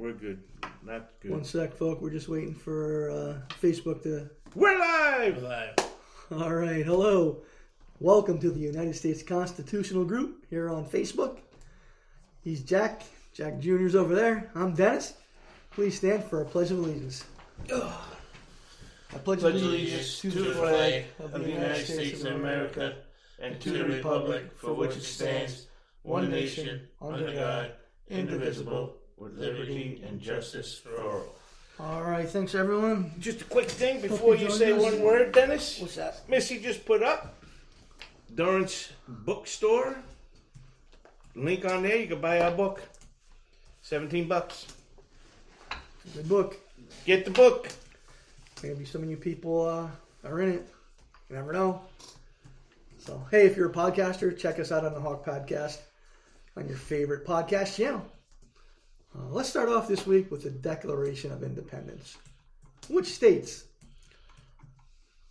we're good. Not good. One sec, folks. We're just waiting for Facebook to... We're live! We're live. All right. Hello. Welcome to the United States Constitutional Group here on Facebook. He's Jack. Jack Jr.'s over there. I'm Dennis. Please stand for our Pledge of Allegiance. I pledge Allegiance to the flag of the United States of America and to the republic for which it stands, one nation, under God, indivisible, with liberty and justice for all. All right. Thanks, everyone. Just a quick thing before you say one word, Dennis. What's that? Missy just put up Dorrance Bookstore. Link on there. You can buy our book. $17. Good book. Get the book. Maybe some of you people are in it. You never know. So, hey, if you're a podcaster, check us out on the Hawk Podcast on your favorite podcast channel. Let's start off this week with the Declaration of Independence, which states,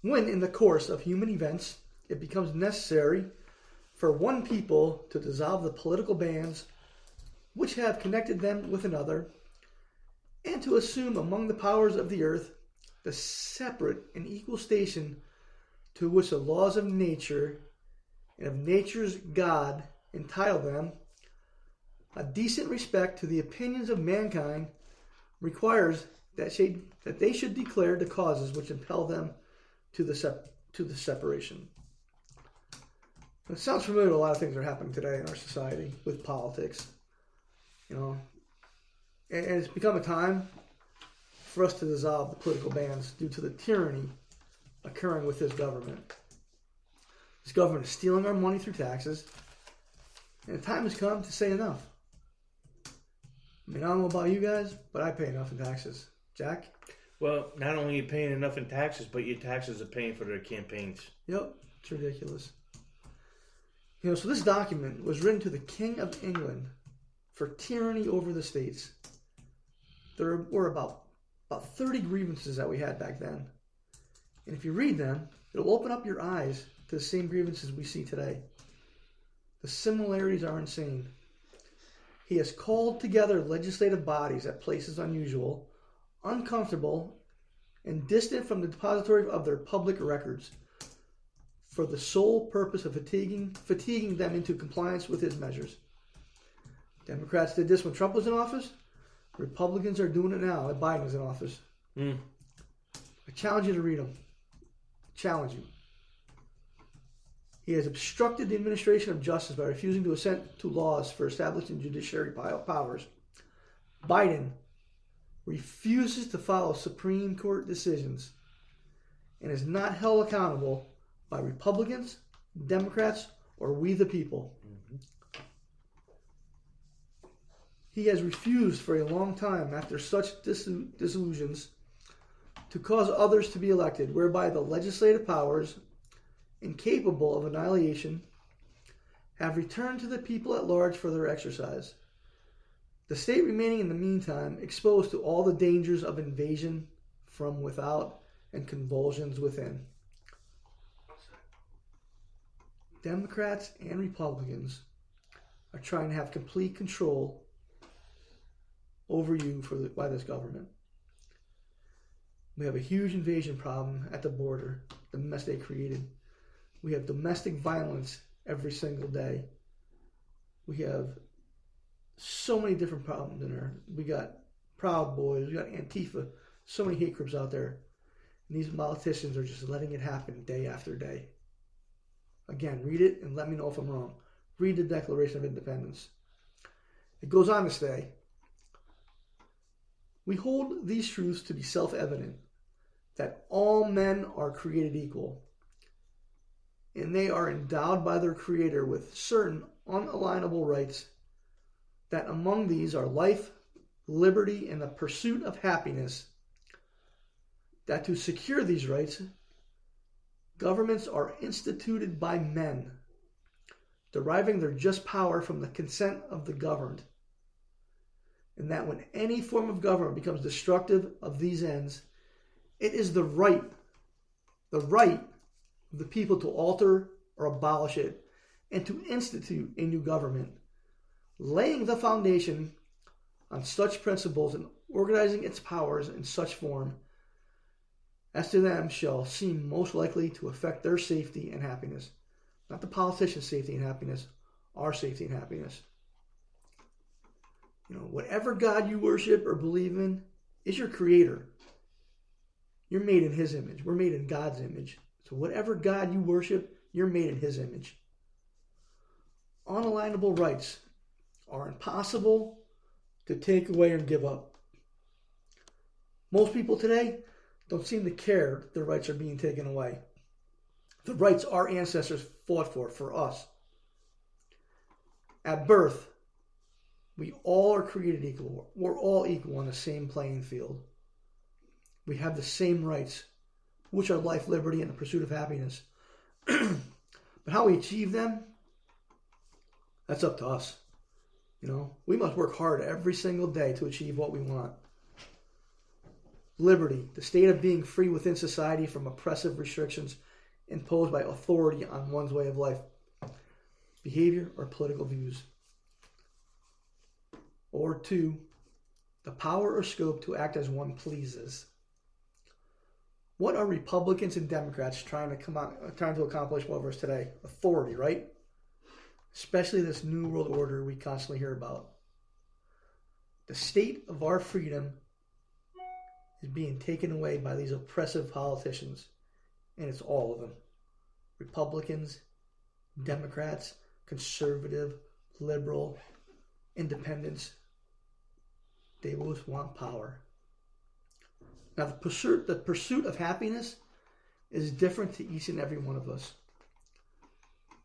when in the course of human events it becomes necessary for one people to dissolve the political bands which have connected them with another, and to assume among the powers of the earth the separate and equal station to which the laws of nature and of nature's God entitle them, a decent respect to the opinions of mankind requires that they should declare the causes which impel them to the separation. It sounds familiar to a lot of things that are happening today in our society with politics. You know, and it's become a time for us to dissolve the political bands due to the tyranny occurring with this government. This government is stealing our money through taxes, and the time has come to say enough. I mean, I don't know about you guys, but I pay enough in taxes. Jack? Well, not only are you paying enough in taxes, but your taxes are paying for their campaigns. Yep, it's ridiculous. You know, so this document was written to the King of England for tyranny over the states. There were about 30 grievances that we had back then. And if you read them, it'll open up your eyes to the same grievances we see today. The similarities are insane. He has called together legislative bodies at places unusual, uncomfortable, and distant from the depository of their public records for the sole purpose of fatiguing them into compliance with his measures. Democrats did this when Trump was in office. Republicans are doing it now that Biden is in office. I challenge you to read them. Challenge you. He has obstructed the administration of justice by refusing to assent to laws for establishing judiciary powers. Biden refuses to follow Supreme Court decisions and is not held accountable by Republicans, Democrats, or we the people. He has refused for a long time, after such disillusions, to cause others to be elected, whereby the legislative powers, incapable of annihilation, have returned to the people at large for their exercise. The state remaining in the meantime exposed to all the dangers of invasion from without and convulsions within. Democrats and Republicans are trying to have complete control over you by this government. We have a huge invasion problem at the border, the mess they created. We have domestic violence every single day. We have so many different problems in there. We got Proud Boys, we got Antifa, so many hate groups out there. And these politicians are just letting it happen day after day. Again, read it and let me know if I'm wrong. Read the Declaration of Independence. It goes on to say, we hold these truths to be self-evident, that all men are created equal, and they are endowed by their Creator with certain unalienable rights, that among these are life, liberty, and the pursuit of happiness, that to secure these rights, governments are instituted by men, deriving their just power from the consent of the governed, and that when any form of government becomes destructive of these ends, it is the right of the people to alter or abolish it and to institute a new government, laying the foundation on such principles and organizing its powers in such form as to them shall seem most likely to affect their safety and happiness. Not the politician's safety and happiness, our safety and happiness. Whatever God you worship or believe in is your creator. You're made in his image. We're made in God's image. So whatever God you worship, you're made in his image. Unalienable rights are impossible to take away and give up. Most people today don't seem to care if their rights are being taken away. The rights our ancestors fought for us. At birth, we all are created equal. We're all equal on the same playing field. We have the same rights, which are life, liberty, and the pursuit of happiness. But how we achieve them, that's up to us. We must work hard every single day to achieve what we want. Liberty, the state of being free within society from oppressive restrictions imposed by authority on one's way of life, behavior, or political views. Or 2, the power or scope to act as one pleases. What are Republicans and Democrats trying to accomplish over us today? Authority, right? Especially this new world order we constantly hear about. The state of our freedom is being taken away by these oppressive politicians, and it's all of them. Republicans, Democrats, conservative, liberal, independents. They both want power. Now, the pursuit of happiness is different to each and every one of us.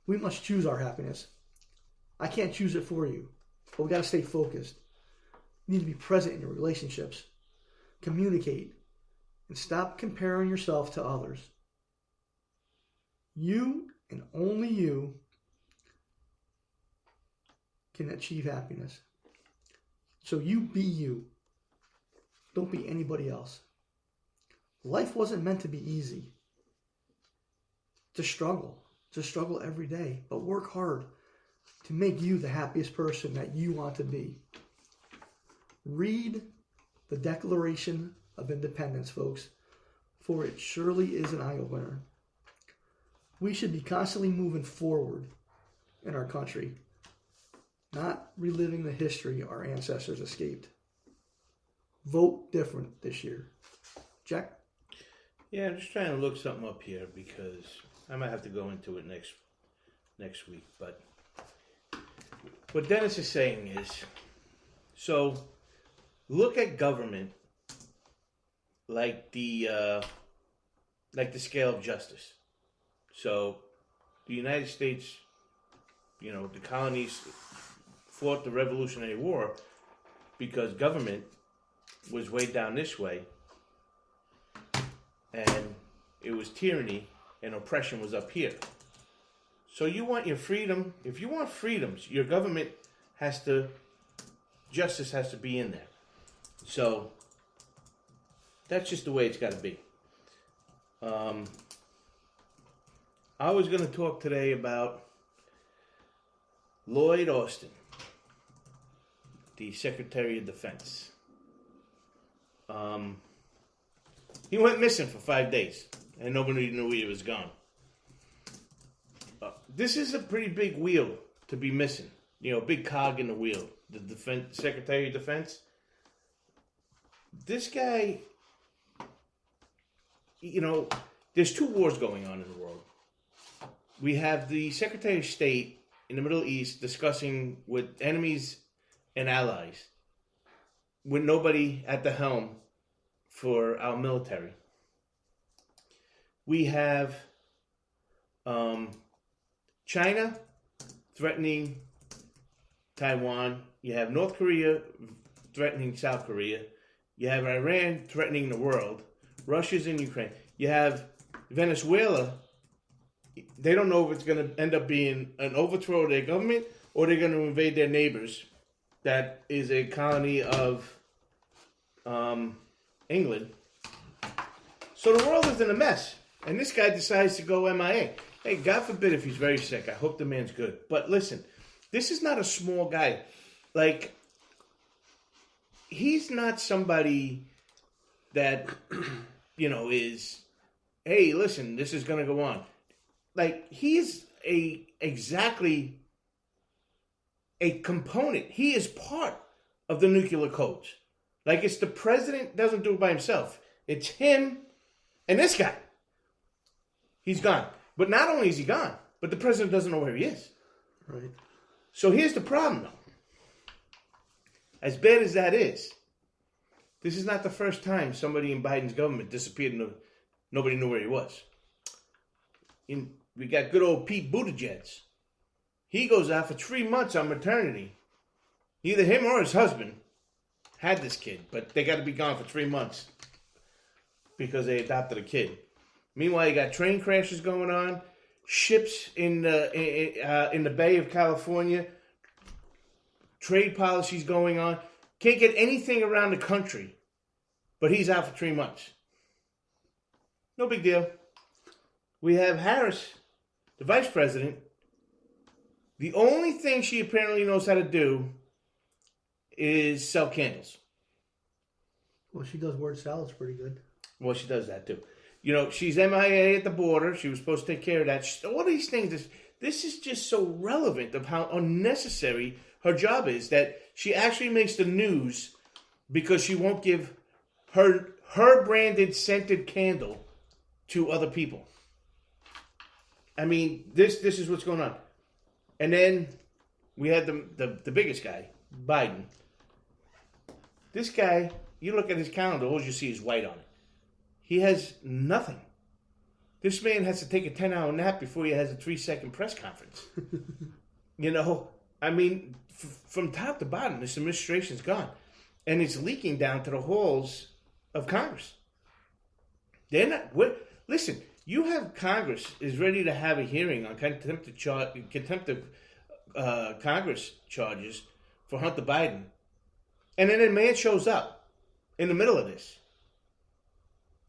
We must choose our happiness. I can't choose it for you, but we got to stay focused. You need to be present in your relationships. Communicate, and stop comparing yourself to others. You and only you can achieve happiness. So you be you. Don't be anybody else. Life wasn't meant to be easy. It's a struggle. It's a struggle every day. But work hard to make you the happiest person that you want to be. Read the Declaration of Independence, folks, for it surely is an eye-opener. We should be constantly moving forward in our country, not reliving the history our ancestors escaped. Vote different this year. Jack? Yeah, I'm just trying to look something up here because I might have to go into it next week. But what Dennis is saying is, so look at government like the scale of justice. So the United States, the colonies fought the Revolutionary War because government was way down this way, and it was tyranny and oppression was up here. So you want your freedom. If you want freedoms, your government justice has to be in there. So that's just the way it's got to be. I was going to talk today about Lloyd Austin, the Secretary of Defense. He went missing for 5 days, and nobody knew he was gone. This is a pretty big wheel to be missing. Big cog in the wheel. The Secretary of Defense. This guy, there's 2 wars going on in the world. We have the Secretary of State in the Middle East discussing with enemies and allies, with nobody at the helm for our military. We have China threatening Taiwan. You have North Korea threatening South Korea. You have Iran threatening the world. Russia's in Ukraine. You have Venezuela. They don't know if it's going to end up being an overthrow of their government or they're going to invade their neighbors. That is a colony of England. So the world is in a mess. And this guy decides to go MIA. Hey, God forbid if he's very sick. I hope the man's good. But listen, this is not a small guy. Like, he's not somebody that, is, hey, listen, this is going to go on. Like, he's exactly a component. He is part of the nuclear codes. Like, it's the president doesn't do it by himself. It's him and this guy. He's gone. But not only is he gone, but the president doesn't know where he is. Right. So here's the problem, though. As bad as that is, this is not the first time somebody in Biden's government disappeared and nobody knew where he was. We got good old Pete Buttigieg. He goes out for 3 months on maternity. Either him or his husband had this kid, but they got to be gone for 3 months because they adopted a kid. Meanwhile, you got train crashes going on, ships in the Bay of California, trade policies going on. Can't get anything around the country, but he's out for 3 months. No big deal. We have Harris, the vice president. The only thing she apparently knows how to do is sell candles. Well, she does word salads pretty good. Well, she does that too. She's MIA at the border. She was supposed to take care of that. All these things. This is just so relevant of how unnecessary her job is that she actually makes the news because she won't give her branded scented candle to other people. I mean, this is what's going on. And then we had the biggest guy, Biden. This guy, you look at his calendar, all you see is white on it. He has nothing. This man has to take a 10-hour nap before he has a 3-second press conference. I mean, from top to bottom, this administration's gone. And it's leaking down to the halls of Congress. They're not... Listen, you have Congress is ready to have a hearing on contempt of Congress charges for Hunter Biden. And then a man shows up in the middle of this.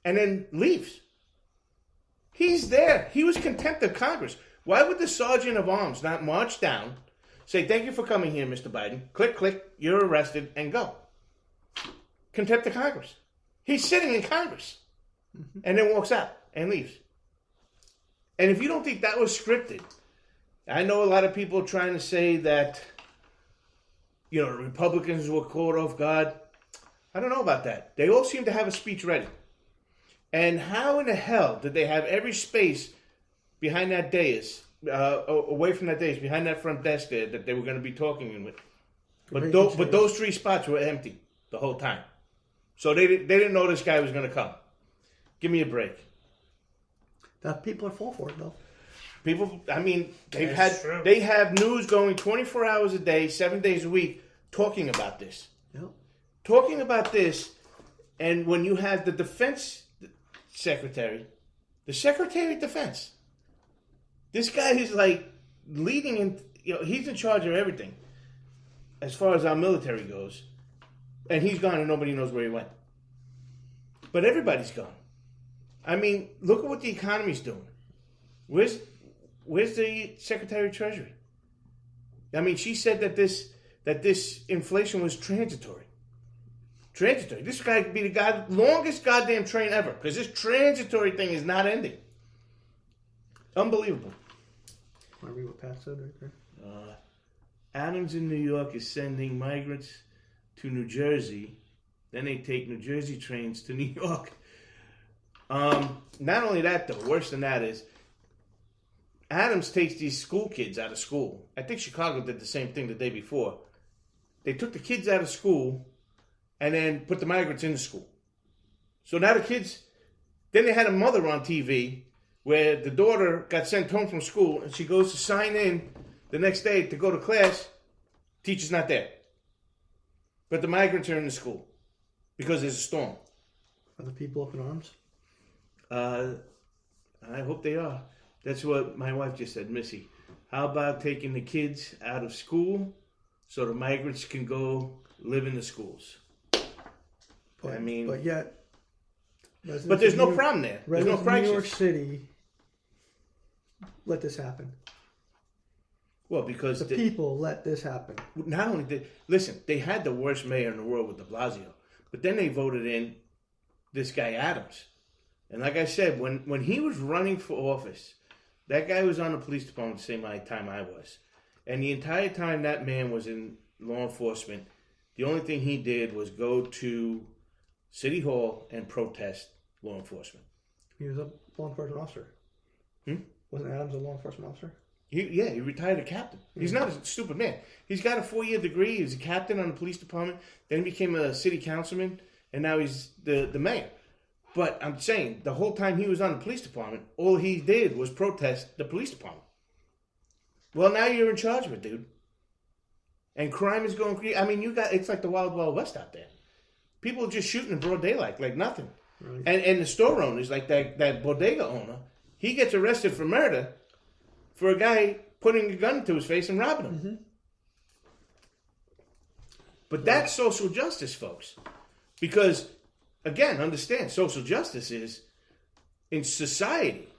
And then leaves. He's there. He was contempt of Congress. Why would the sergeant of arms not march down, say, thank you for coming here, Mr. Biden. Click, click, you're arrested, and go. Contempt of Congress. He's sitting in Congress. And then walks out and leaves. And if you don't think that was scripted, I know a lot of people are trying to say that, the Republicans were caught off guard. I don't know about that. They all seem to have a speech ready. And how in the hell did they have every space behind that dais, away from that dais, behind that front desk there that they were going to be talking in with? But those 3 spots were empty the whole time. So they didn't know this guy was going to come. Give me a break. That people are full for it, though. People, I mean, they True. have news going 24 hours a day, 7 days a week, talking about this. Yep. Talking about this, and when you have the defense secretary, the secretary of defense, this guy is like leading in, he's in charge of everything as far as our military goes, and he's gone and nobody knows where he went. But everybody's gone. I mean, look at what the economy's doing. Where's the Secretary of Treasury? I mean, she said that this inflation was transitory. Transitory. This guy could be the longest goddamn train ever because this transitory thing is not ending. Unbelievable. Want to read what Pat said right there? Adams in New York is sending migrants to New Jersey. Then they take New Jersey trains to New York. Not only that, though, worse than that is Adams takes these school kids out of school. I think Chicago did the same thing the day before. They took the kids out of school and then put the migrants into school. So now the kids, then they had a mother on TV where the daughter got sent home from school and she goes to sign in the next day to go to class. Teacher's not there. But the migrants are in the school because there's a storm. Are the people up in arms? I hope they are. That's what my wife just said, Missy. How about taking the kids out of school so the migrants can go live in the schools? But But yet, there's no problem there. There's no New York crisis. City let this happen. Well, because The people let this happen. not only did listen, they had the worst mayor in the world with De Blasio, but then they voted in this guy Adams, and like I said, when he was running for office, that guy was on the police department the same time I was, and the entire time that man was in law enforcement, the only thing he did was go to City Hall and protest law enforcement. He was a law enforcement officer. Wasn't Adams a law enforcement officer? He retired a captain. He's not a stupid man. He's got a 4-year degree. He was a captain on the police department. Then he became a city councilman, and now he's the mayor. But I'm saying, the whole time he was on the police department, all he did was protest the police department. Well, now you're in charge of it, dude. And crime is going crazy. I mean, it's like the Wild Wild West out there. People are just shooting in broad daylight like nothing. Right. And the store owners, like that bodega owner, he gets arrested for murder for a guy putting a gun to his face and robbing him. Mm-hmm. But that's social justice, folks. Because, again, understand, social justice is, in society,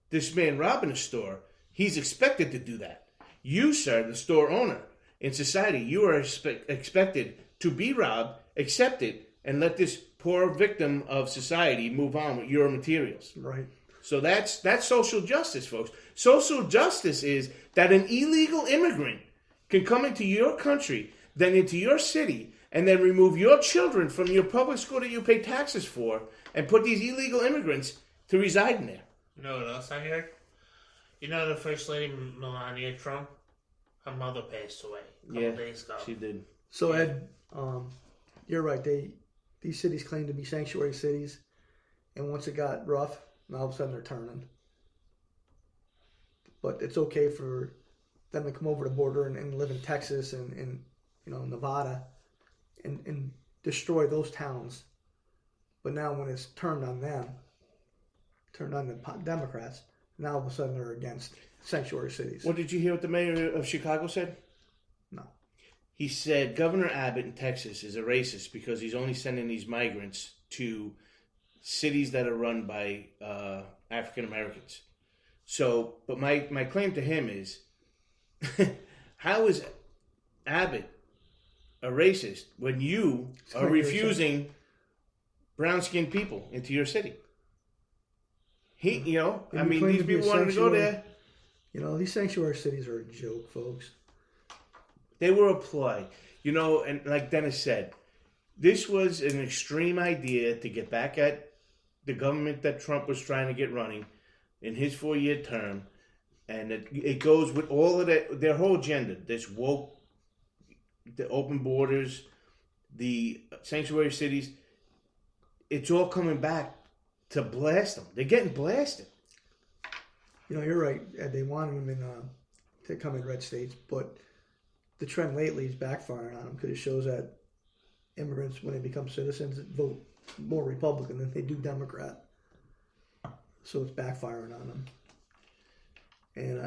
this man robbing a store, he's expected to do that. You, sir, the store owner, in society, you are expected to be robbed, accept it, and let this poor victim of society move on with your materials. Right. So that's social justice, folks. Social justice is that an illegal immigrant can come into your country, then into your city, and then remove your children from your public school that you pay taxes for, and put these illegal immigrants to reside in there. You know what else I heard? You know the First Lady Melania Trump? Her mother passed away a couple days ago. She did. So Ed, you're right. These cities claim to be sanctuary cities, and once it got rough, now all of a sudden they're turning. But it's okay for them to come over the border and live in Texas and Nevada and destroy those towns. But now when it's turned on them, turned on the Democrats, now all of a sudden they're against sanctuary cities. What did you hear what the mayor of Chicago said? No. He said Governor Abbott in Texas is a racist because he's only sending these migrants to cities that are run by African Americans. So, but my claim to him is, how is Abbott a racist when you are refusing brown-skinned people into your city? These people wanted to go there. These sanctuary cities are a joke, folks. They were a ploy. And like Dennis said, this was an extreme idea to get back at the government that Trump was trying to get running in his 4-year term. And it goes with all of their whole agenda. This woke, the open borders, the sanctuary cities. It's all coming back to blast them. They're getting blasted. You're right. They wanted them to come in red states, but the trend lately is backfiring on them because it shows that immigrants, when they become citizens, vote more Republican than they do Democrat. So it's backfiring on them. And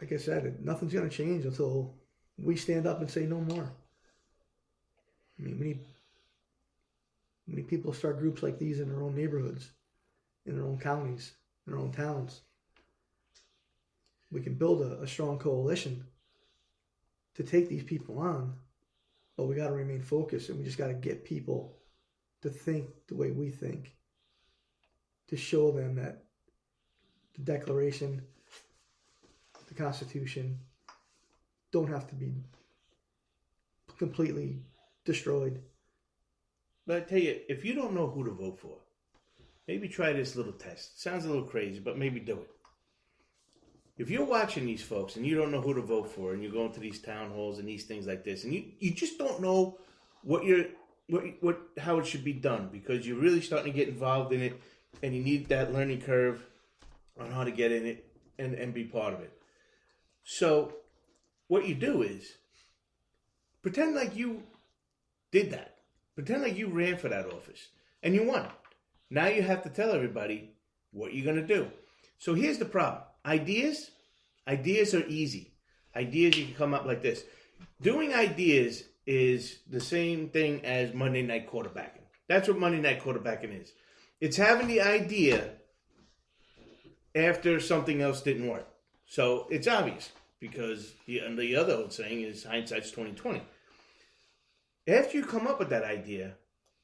like I said, nothing's going to change until we stand up and say no more. I mean, we need people to start groups like these in their own neighborhoods, in their own counties, in their own towns. We can build a strong coalition to take these people on, but we got to remain focused, and we just got to get people to think the way we think, to show them that the Declaration, the Constitution, don't have to be completely destroyed. But I tell you, if you don't know who to vote for, maybe try this little test. Sounds a little crazy, but maybe do it. If you're watching these folks and you don't know who to vote for, and you're going to these town halls and these things like this, and you just don't know how it should be done, because you're really starting to get involved in it, and you need that learning curve on how to get in it and be part of it. So what you do is pretend like you did that. Pretend like you ran for that office and you won. Now you have to tell everybody what you're going to do. So here's the problem. Ideas are easy. Ideas, you can come up like this. Doing ideas is the same thing as Monday night quarterbacking. That's what Monday night quarterbacking is. It's having the idea after something else didn't work. So it's obvious. because the other old saying is hindsight's 20/20. After you come up with that idea,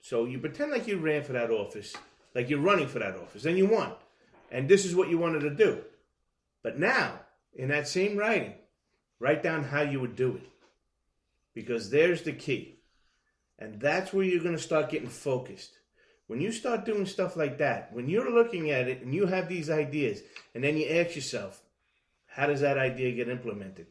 so you pretend like you ran for that office, like you're running for that office, and you won, and this is what you wanted to do. But now, in that same writing, write down how you would do it, because there's the key, and that's where you're going to start getting focused. When you start doing stuff like that, when you're looking at it and you have these ideas, and then you ask yourself, how does that idea get implemented?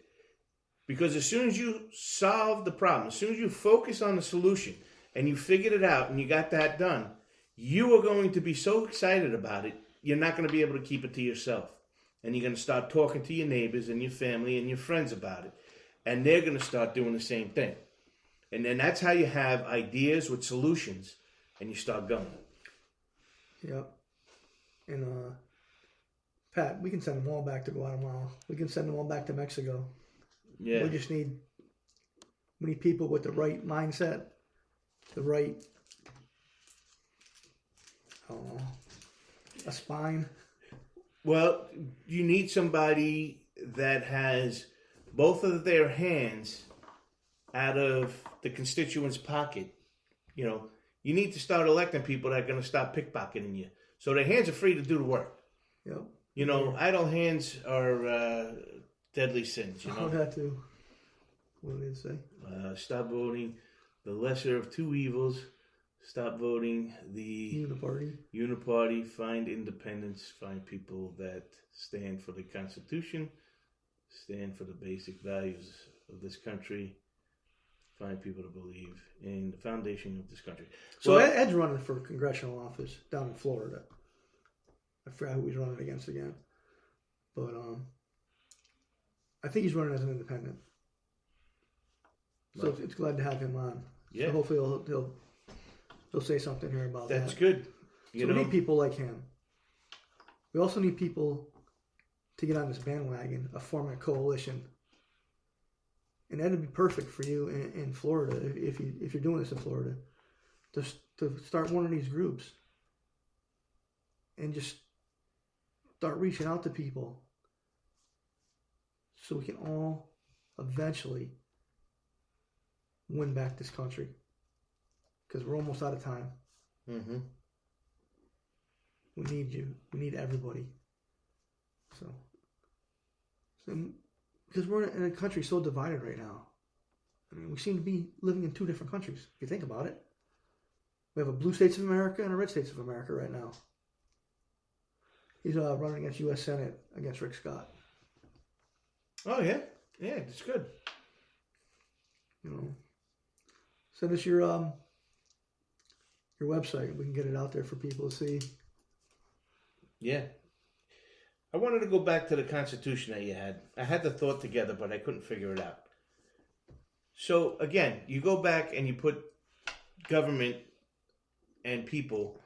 Because as soon as you solve the problem, as soon as you focus on the solution and you figured it out and you got that done, you are going to be so excited about it, you're not going to be able to keep it to yourself. And you're going to start talking to your neighbors and your family and your friends about it. And they're going to start doing the same thing. And then that's how you have ideas with solutions and you start going. Yep. And Pat, we can send them all back to Guatemala. We can send them all back to Mexico. Yeah. We just need people with the right mindset, the right, I don't know, a spine. Well, you need somebody that has both of their hands out of the constituent's pocket. You know, you need to start electing people that are going to stop pickpocketing you. So their hands are free to do the work. Yep. You know, idle hands are deadly sins, you know. That too. What did it say? Stop voting the lesser of two evils. Stop voting the uniparty. Find independence. Find people that stand for the Constitution. Stand for the basic values of this country. Find people to believe in the foundation of this country. So Ed's running for congressional office down in Florida. I forgot who he's running against again. But I think he's running as an independent. So it's glad to have him on. Yeah. So hopefully he'll say something here about that. That's good. We need people like him. We also need people to get on this bandwagon of forming a coalition. And that'd be perfect for you in Florida if you're doing this in Florida, to start one of these groups and just start reaching out to people so we can all eventually win back this country, because we're almost out of time. Mm-hmm. We need you. We need everybody. So because we're in a country so divided right now. I mean, we seem to be living in two different countries, if you think about it. We have a blue states of America and a red states of America right now. He's running against U.S. Senate against Rick Scott. Oh, yeah? Yeah, that's good. You know, send us your website. We can get it out there for people to see. Yeah. I wanted to go back to the Constitution that you had. I had the thought together, but I couldn't figure it out. So, again, you go back and you put government and people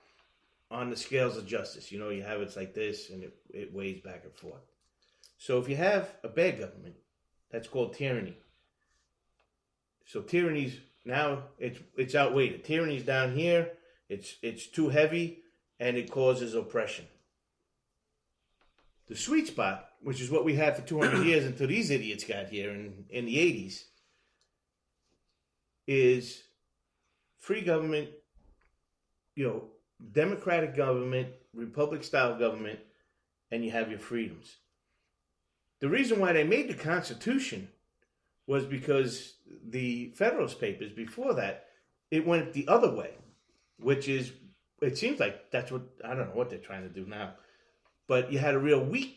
on the scales of justice. You know, you have it's like this, and it weighs back and forth. So if you have a bad government, that's called tyranny. So tyranny's now, it's outweighed. Tyranny's down here, it's too heavy, and it causes oppression. The sweet spot, which is what we had for 200 years until these idiots got here in the 80s, is free government, you know, democratic government, republic-style government, and you have your freedoms. The reason why they made the Constitution was because the Federalist Papers, before that, it went the other way, which is, it seems like that's what, I don't know what they're trying to do now. But you had a real weak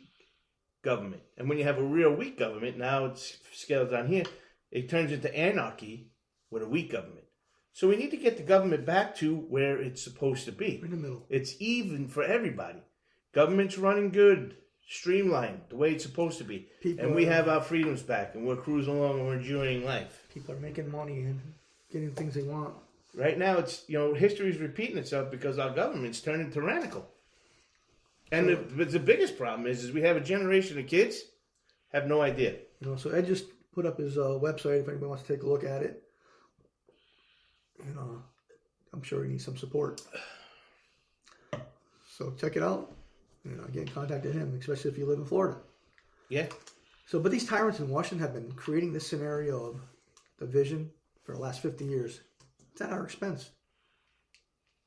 government. And when you have a real weak government, now it's scaled down here, it turns into anarchy with a weak government. So we need to get the government back to where it's supposed to be. In the middle. It's even for everybody. Government's running good, streamlined, the way it's supposed to be. And we have our freedoms back, and we're cruising along and we're enjoying life. People are making money and getting things they want. Right now, it's, you know, history's repeating itself because our government's turning tyrannical. And the biggest problem is we have a generation of kids have no idea. You know, so Ed just put up his website if anybody wants to take a look at it. And I'm sure he needs some support. So check it out. You know, get in contact with him, especially if you live in Florida. Yeah. So, but these tyrants in Washington have been creating this scenario of division for the last 50 years. It's at our expense.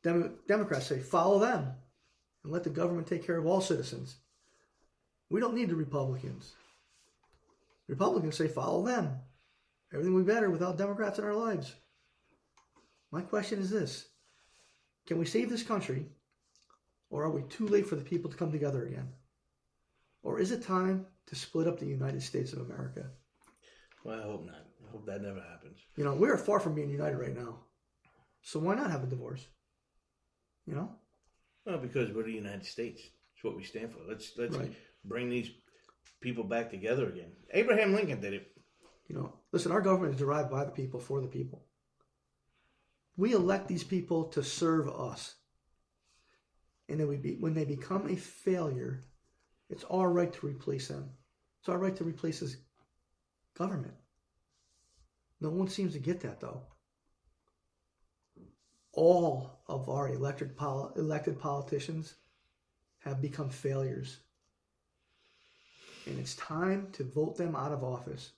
Democrats say, follow them and let the government take care of all citizens. We don't need the Republicans. Republicans say, follow them. Everything will be better without Democrats in our lives. My question is this. Can we save this country, or are we too late for the people to come together again? Or is it time to split up the United States of America? Well, I hope not. I hope that never happens. You know, we are far from being united right now. So why not have a divorce? You know? Well, because we're the United States. It's what we stand for. Let's Right. bring these people back together again. Abraham Lincoln did it. You know, listen, our government is derived by the people, for the people. We elect these people to serve us. And then when they become a failure, it's our right to replace them. It's our right to replace this government. No one seems to get that, though. All of our elected politicians have become failures. And it's time to vote them out of office.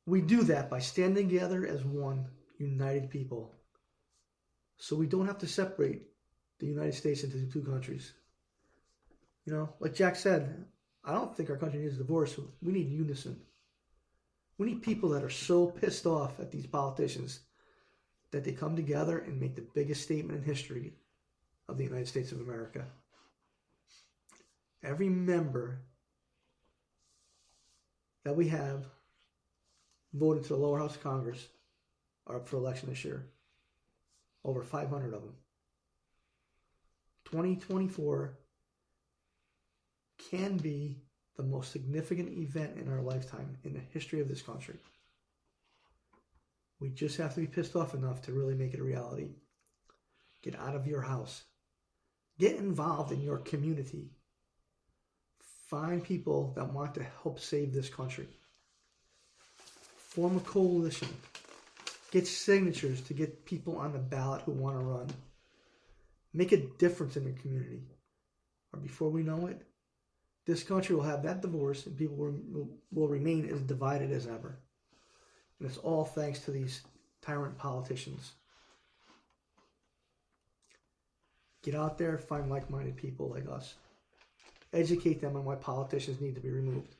We do that by standing together as one united people. So we don't have to separate the United States into two countries. You know, like Jack said, I don't think our country needs a divorce. We need unison. We need people that are so pissed off at these politicians that they come together and make the biggest statement in history of the United States of America. Every member that we have voted to the lower house of Congress are up for election this year. Over 500 of them. 2024 can be the most significant event in our lifetime in the history of this country. We just have to be pissed off enough to really make it a reality. Get out of your house. Get involved in your community. Find people that want to help save this country. Form a coalition. Get signatures to get people on the ballot who want to run. Make a difference in the community. Or before we know it, this country will have that divorce and people will remain as divided as ever. And it's all thanks to these tyrant politicians. Get out there, find like-minded people like us. Educate them on why politicians need to be removed.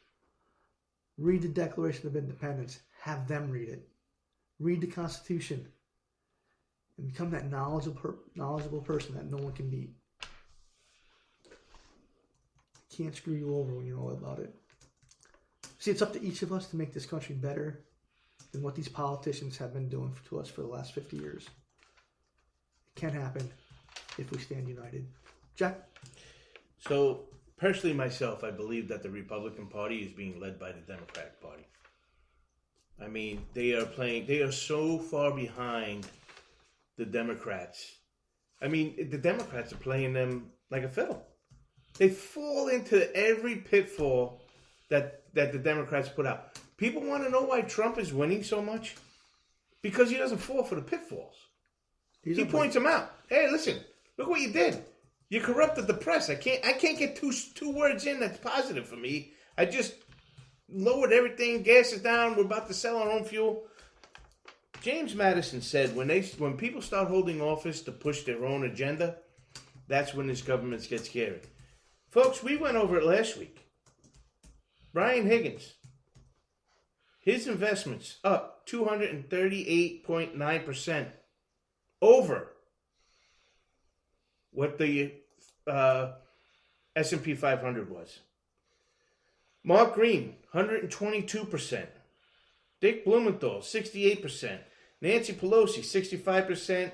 Read the Declaration of Independence. Have them read it. Read the Constitution. And become that knowledgeable person that no one can beat. Can't screw you over when you know about it. See, it's up to each of us to make this country better than what these politicians have been doing to us for the last 50 years. It can happen if we stand united. Jack? So, personally myself, I believe that the Republican Party is being led by the Democratic Party. I mean, they are so far behind the Democrats. I mean, the Democrats are playing them like a fiddle. They fall into every pitfall that the Democrats put out. People want to know why Trump is winning so much? Because he doesn't fall for the pitfalls. He points them out. Hey, listen, look what you did. You corrupted the press. I can't get two words in that's positive for me. I just lowered everything, gas is down, we're about to sell our own fuel. James Madison said when people start holding office to push their own agenda, that's when this government gets scary. Folks, we went over it last week. Brian Higgins, his investments up 238.9% over what the S&P 500 was. Mark Green, 122%. Dick Blumenthal, 68%. Nancy Pelosi, 65%.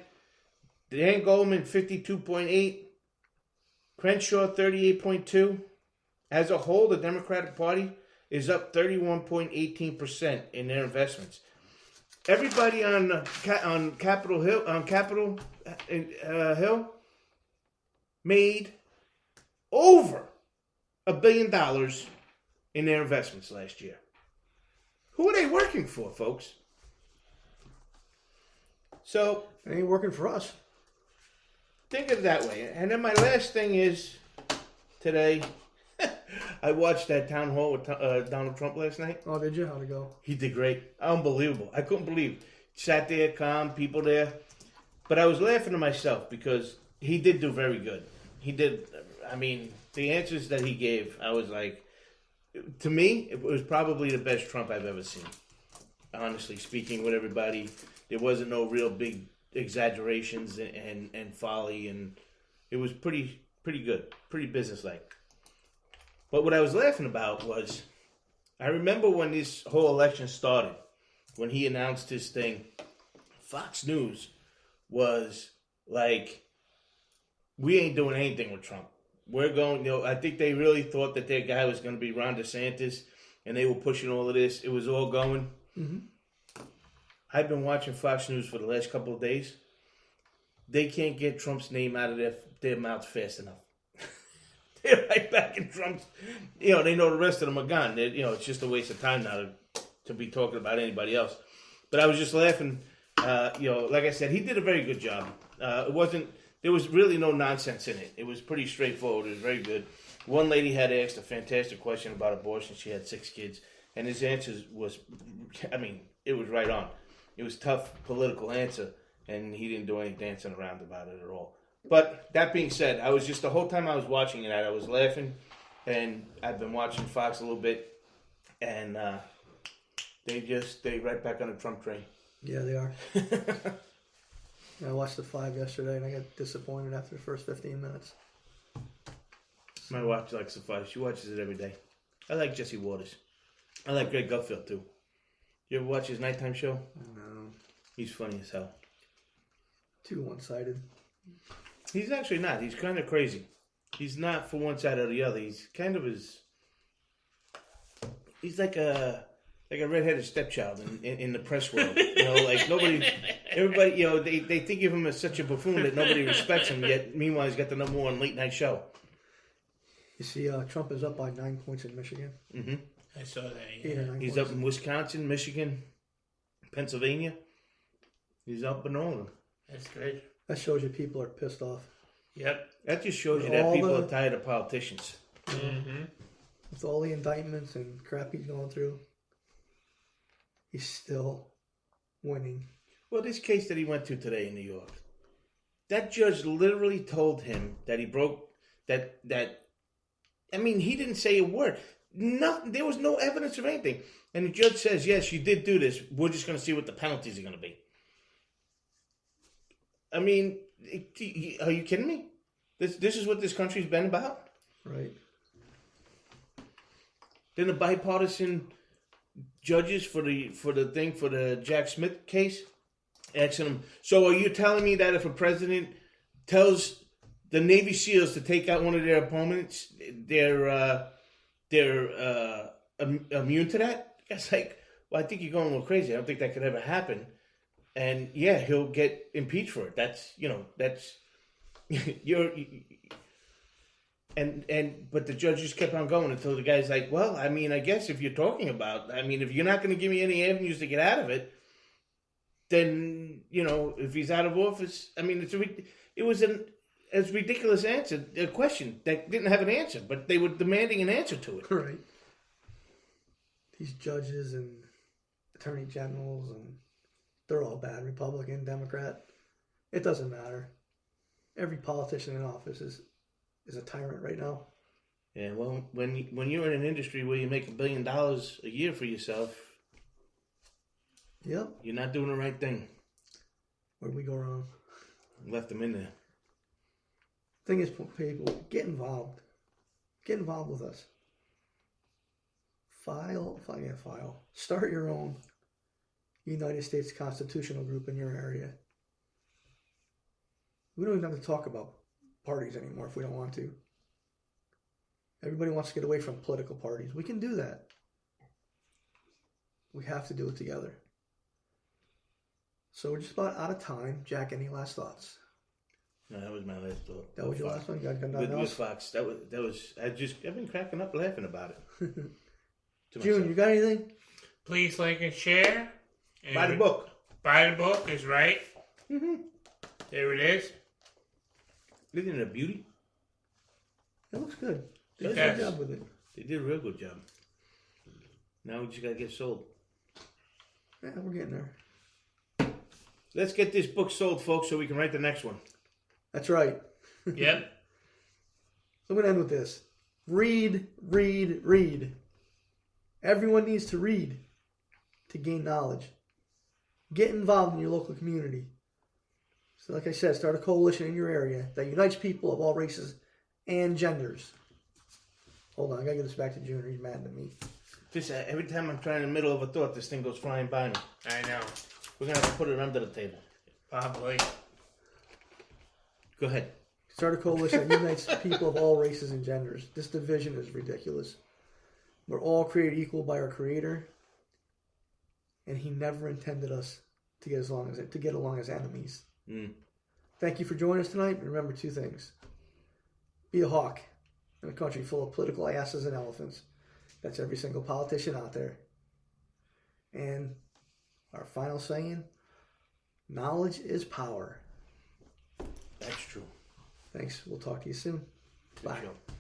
Dan Goldman, 52.8%. Crenshaw, 38.2%. As a whole, the Democratic Party is up 31.18% in their investments. Everybody on Capitol Hill made over $1 billion in their investments last year. Who are they working for, folks? So It ain't working for us. think of it that way. And then my last thing is today, I watched that town hall with Donald Trump last night. Oh, did you? How'd it go? He did great. Unbelievable. I couldn't believe. Sat there, calm, people there. But I was laughing to myself because he did do very good. He did. I mean, the answers that he gave, I was like, to me, it was probably the best Trump I've ever seen. Honestly speaking, with everybody, there wasn't no real big exaggerations and folly, and it was pretty good, pretty businesslike. But what I was laughing about was, I remember when this whole election started, when he announced his thing, Fox News was like, we ain't doing anything with Trump. We're going, I think they really thought that their guy was going to be Ron DeSantis, and they were pushing all of this. It was all going. Mm-hmm. I've been watching Fox News for the last couple of days. They can't get Trump's name out of their mouth fast enough. They're right back in Trump's. They know the rest of them are gone. It's just a waste of time now to be talking about anybody else. But I was just laughing. Like I said, he did a very good job. There was really no nonsense in it. It was pretty straightforward. It was very good. One lady had asked a fantastic question about abortion. She had 6 kids. And his answer was, it was right on. It was a tough political answer, and he didn't do any dancing around about it at all. But that being said, the whole time I was watching it, I was laughing, and I've been watching Fox a little bit, and they right back on the Trump train. Yeah, they are. I watched the 5 yesterday, and I got disappointed after the first 15 minutes. My wife likes the 5. She watches it every day. I like Jesse Waters. I like Greg Gutfeld, too. You ever watch his nighttime show? No. He's funny as hell. Too one-sided. He's actually not. He's kind of crazy. He's not for one side or the other. He's kind of he's like a redheaded stepchild in the press world. Everybody, they think of him as such a buffoon that nobody respects him, yet meanwhile he's got the #1 late night show. You see, Trump is up by 9 points in Michigan. Mm-hmm. I saw that. 8 or 9 He's points. up in Wisconsin, Michigan, Pennsylvania. He's up and all. That's good. That shows you people are pissed off. Yep. That just shows you With that all people the- are tired of politicians. Mm-hmm. With all the indictments and crap he's going through, he's still winning. Well, this case that he went to today in New York, that judge literally told him that he broke that. He didn't say a word. Nothing. There was no evidence of anything. And the judge says, yes, you did do this. We're just going to see what the penalties are going to be. Are you kidding me? This is what this country's been about? Right. Then the bipartisan judges for the Jack Smith case asking him, so are you telling me that if a president tells the Navy SEALs to take out one of their opponents, they're immune to that? It's like, well, I think you're going a little crazy. I don't think that could ever happen. And yeah, he'll get impeached for it. That's but the judge just kept on going until the guy's like, well, I guess if you're talking about, if you're not going to give me any avenues to get out of it, then, if he's out of office, it was a ridiculous a question that didn't have an answer, but they were demanding an answer to it. Right. These judges and attorney generals, and they're all bad. Republican, Democrat. It doesn't matter. Every politician in office is a tyrant right now. Yeah, well, when you're in an industry where you make $1 billion a year for yourself, Yep. you're not doing the right thing. Where'd we go wrong? Left them in there. Thing is, people, get involved. Get involved with us. File. Start your own United States constitutional group in your area. We don't even have to talk about parties anymore if we don't want to. Everybody wants to get away from political parties. We can do that. We have to do it together. So we're just about out of time. Jack, any last thoughts? No, that was my last thought. That was your last one? You got With nothing else? Fox. That was. I've been cracking up laughing about it. To June, myself. you got anything? Please like and share. And Buy the book. Buy the book is right. Mm-hmm. There it is. Isn't it a beauty? It looks good. They did a Yes. good job with it. They did a real good job. Now we just gotta get sold. Yeah, we're getting there. Let's get this book sold, folks, so we can write the next one. That's right. Yep. I'm going to end with this. Read, read, read. Everyone needs to read to gain knowledge. Get involved in your local community. So like I said, start a coalition in your area that unites people of all races and genders. Hold on, I got to get this back to Junior. He's mad at me. This every time I'm trying in the middle of a thought, this thing goes flying by me. I know. We're going to have to put it under the table. Probably. Go ahead. Start a coalition that unites people of all races and genders. This division is ridiculous. We're all created equal by our Creator, and He never intended us to get along as enemies. Thank you for joining us tonight. And remember 2 things: be a hawk in a country full of political asses and elephants. That's every single politician out there. And our final saying: knowledge is power. That's true. Thanks. We'll talk to you soon. Good Bye. show.